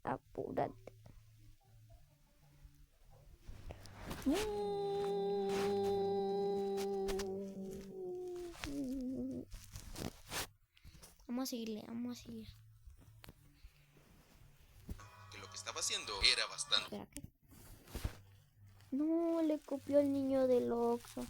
apúrate, apúrate. Vamos a seguirle, vamos a seguir. Que lo que estaba haciendo era bastante... Espera, ¿qué? No, le copió al niño del Oxxo.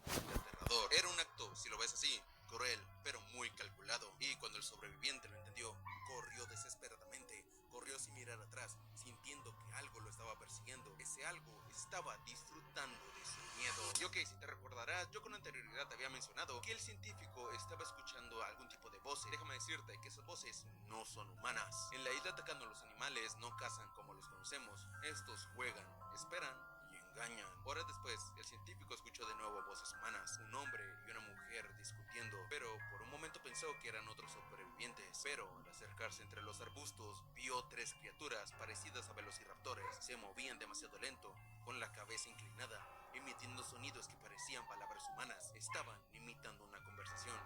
aterrador. Era un acto, si lo ves así, cruel, pero muy calculado. Y cuando el sobreviviente lo entendió, corrió desesperadamente. Corrió sin mirar atrás, sintiendo que algo lo estaba persiguiendo. Ese algo estaba disfrutando de su miedo. Y ok, si te recordarás, yo con anterioridad te había mencionado que el científico estaba escuchando algún tipo de voces. Déjame decirte que esas voces no son humanas. En la isla atacando a los animales no cazan como los conocemos. Estos juegan, esperan y engañan. Horas después, el científico escuchó de nuevo voces humanas, un hombre y una mujer discutiendo, pero por un momento pensó que eran otros supervivientes. Pero al acercarse entre los arbustos, vio tres criaturas parecidas a velociraptores. Se movían demasiado lento, con la cabeza inclinada, emitiendo sonidos que parecían palabras humanas. Estaban imitando una conversación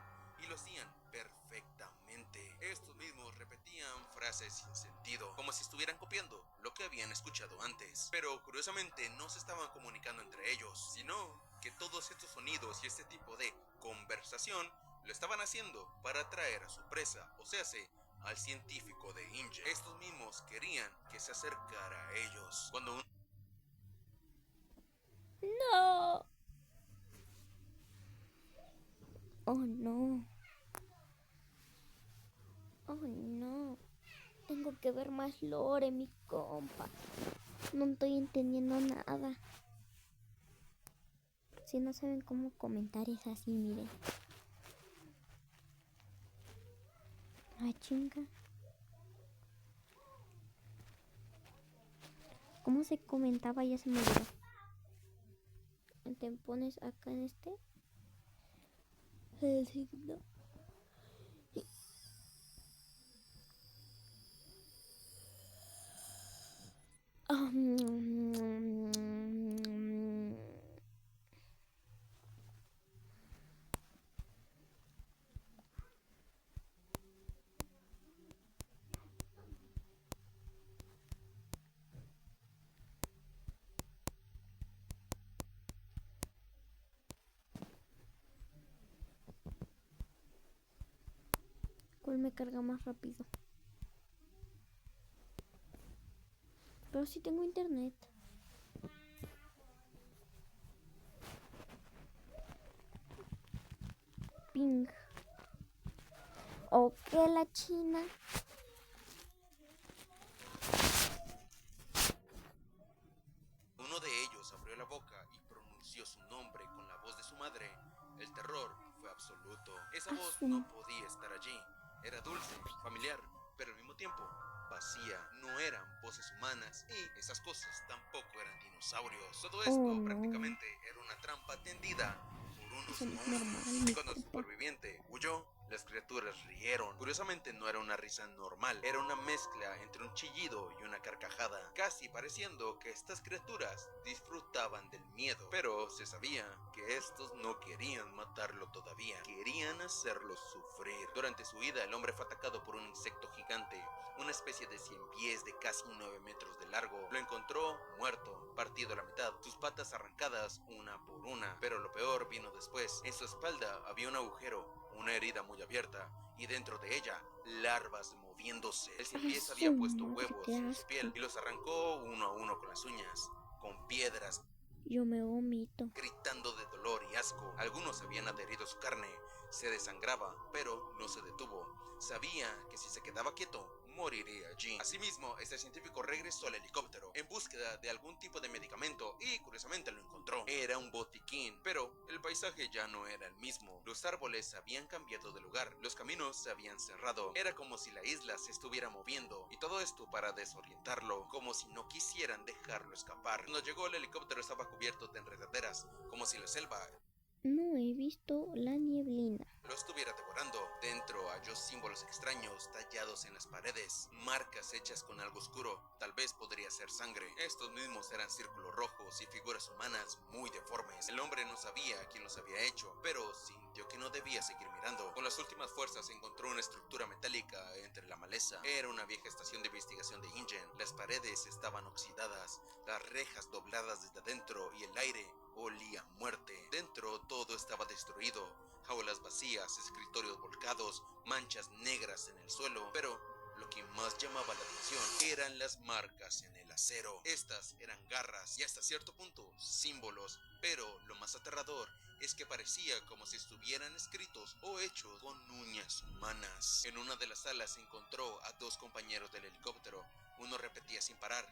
y lo hacían perfectamente. Estos mismos repetían frases sin sentido, como si estuvieran copiando lo que habían escuchado antes. Pero curiosamente no se estaban comunicando entre ellos, sino que todos estos sonidos y este tipo de conversación lo estaban haciendo para atraer a su presa, o sea, al científico de Inge. Estos mismos querían que se acercara a ellos. Cuando un... No. Oh no. Oh no. Tengo que ver más lore, mi compa. No estoy entendiendo nada. Si no saben cómo comentar es así, miren. Ah, chinga. ¿Cómo se comentaba? Ya se me olvidó. Te pones acá en este. El signo. ¿Cuál me carga más rápido? Pero sí tengo internet. Ping. ¿O qué la China? Uno de ellos abrió la boca y pronunció su nombre con la voz de su madre. El terror fue absoluto. Esa voz no podía estar allí. Era dulce, familiar, pero al mismo tiempo vacía. No eran voces humanas y esas cosas tampoco eran dinosaurios. Todo esto prácticamente era una trampa tendida por unos Eso no es monstruos. normal, Y cuando el superviviente huyó, las criaturas rieron. Curiosamente no era una risa normal, era una mezcla entre un chillido y una carcajada, casi pareciendo que estas criaturas disfrutaban del miedo. Pero se sabía que estos no querían matarlo todavía, querían hacerlo sufrir. Durante su huida, el hombre fue atacado por un insecto gigante, una especie de 100 pies de casi 9 metros de largo. Lo encontró muerto, partido a la mitad, sus patas arrancadas una por una. Pero lo peor vino después. En su espalda había un agujero, una herida muy abierta, y dentro de ella, larvas moviéndose. El cien pies había puesto huevos en su piel y los arrancó uno a uno con las uñas, con piedras, Yo me vomito. gritando de dolor y asco. Algunos habían adherido a su carne, se desangraba, pero no se detuvo. Sabía que si se quedaba quieto, moriría allí. Asimismo, este científico regresó al helicóptero en búsqueda de algún tipo de medicamento y curiosamente lo encontró. Era un botiquín, pero el paisaje ya no era el mismo. Los árboles habían cambiado de lugar, los caminos se habían cerrado. Era como si la isla se estuviera moviendo y todo esto para desorientarlo, como si no quisieran dejarlo escapar. Cuando llegó el helicóptero estaba cubierto de enredaderas, como si la selva No he visto la nieblina. Lo estuviera devorando. Dentro halló símbolos extraños tallados en las paredes, marcas hechas con algo oscuro, tal vez podría ser sangre. Estos mismos eran círculos rojos y figuras humanas muy deformes. El hombre no sabía quién los había hecho, pero sintió que no debía seguir mirando. Con las últimas fuerzas encontró una estructura metálica entre la maleza. Era una vieja estación de investigación de InGen. Las paredes estaban oxidadas, las rejas dobladas desde adentro y el aire olía a muerte. Dentro todo estaba destruido. Jaulas vacías, escritorios volcados, manchas negras en el suelo, pero lo que más llamaba la atención eran las marcas en el acero. Estas eran garras y hasta cierto punto símbolos, pero lo más aterrador es que parecía como si estuvieran escritos o hechos con uñas humanas. En una de las salas encontró a dos compañeros del helicóptero. Uno repetía sin parar: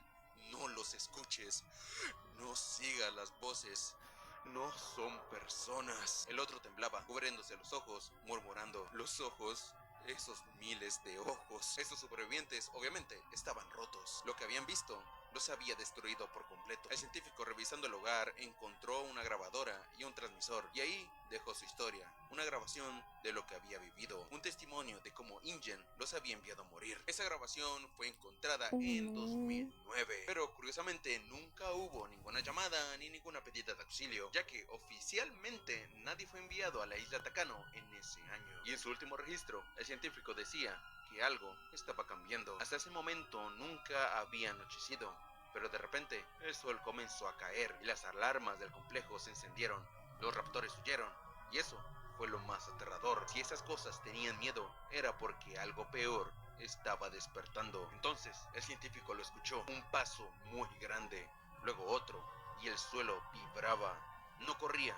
no los escuches, no sigas las voces. No son personas. El otro temblaba, cubriéndose los ojos, murmurando: los ojos, esos miles de ojos. Estos supervivientes obviamente estaban rotos. Lo que habían visto los había destruido por completo. El científico, revisando el hogar, encontró una grabadora y un transmisor, y ahí dejó su historia, una grabación de lo que había vivido, un testimonio de cómo InGen los había enviado a morir. Esa grabación fue encontrada en 2009, pero curiosamente nunca hubo ninguna llamada ni ninguna pedida de auxilio, ya que oficialmente nadie fue enviado a la isla Takano en ese año. Y en su último registro, el científico decía que algo estaba cambiando. Hasta ese momento nunca había anochecido, pero de repente el sol comenzó a caer y las alarmas del complejo se encendieron. Los raptores huyeron, y eso fue lo más aterrador. Si esas cosas tenían miedo, era porque algo peor estaba despertando. Entonces el científico lo escuchó: un paso muy grande, luego otro, y el suelo vibraba. No corría,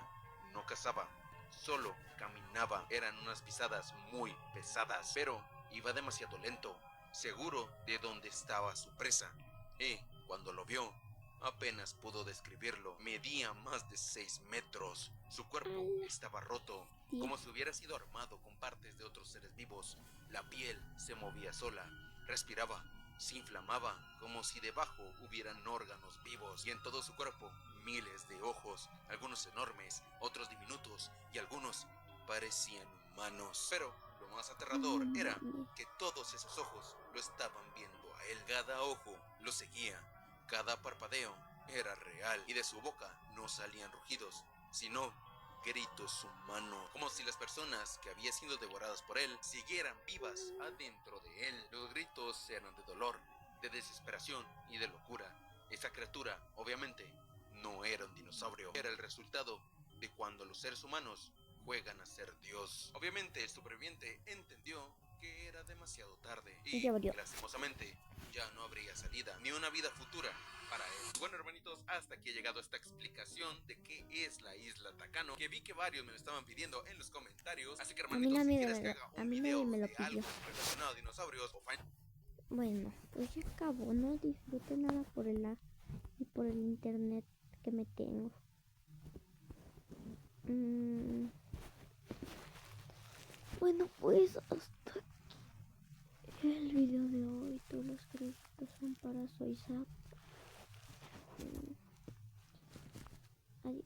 no cazaba, solo caminaba. Eran unas pisadas muy pesadas, pero iba demasiado lento, seguro de dónde estaba su presa. Y cuando lo vio, apenas pudo describirlo. Medía más de 6 metros. Su cuerpo estaba roto, como si hubiera sido armado con partes de otros seres vivos. La piel se movía sola, respiraba, se inflamaba, como si debajo hubieran órganos vivos. Y en todo su cuerpo, miles de ojos, algunos enormes, otros diminutos, y algunos parecían humanos. Pero lo más aterrador era que todos esos ojos lo estaban viendo a él. Cada ojo lo seguía, cada parpadeo era real, y de su boca no salían rugidos, sino gritos humanos, como si las personas que habían sido devoradas por él siguieran vivas adentro de él. Los gritos eran de dolor, de desesperación y de locura. Esa criatura, obviamente, no era un dinosaurio, era el resultado de cuando los seres humanos juegan a ser Dios. Obviamente el superviviente entendió que era demasiado tarde y, lastimosamente, ya no habría salida ni una vida futura para él. Bueno, hermanitos, hasta aquí he llegado esta explicación de qué es la isla Takano, que vi que varios me lo estaban pidiendo en los comentarios. Así que, hermanitos, si quieres que haga un video de algo relacionado a dinosaurios o bueno, pues ya acabó, no disfrute nada por el lag y por el internet que me tengo. Bueno, pues hasta aquí el video de hoy. Todos los créditos son para Soy Zap. Adiós.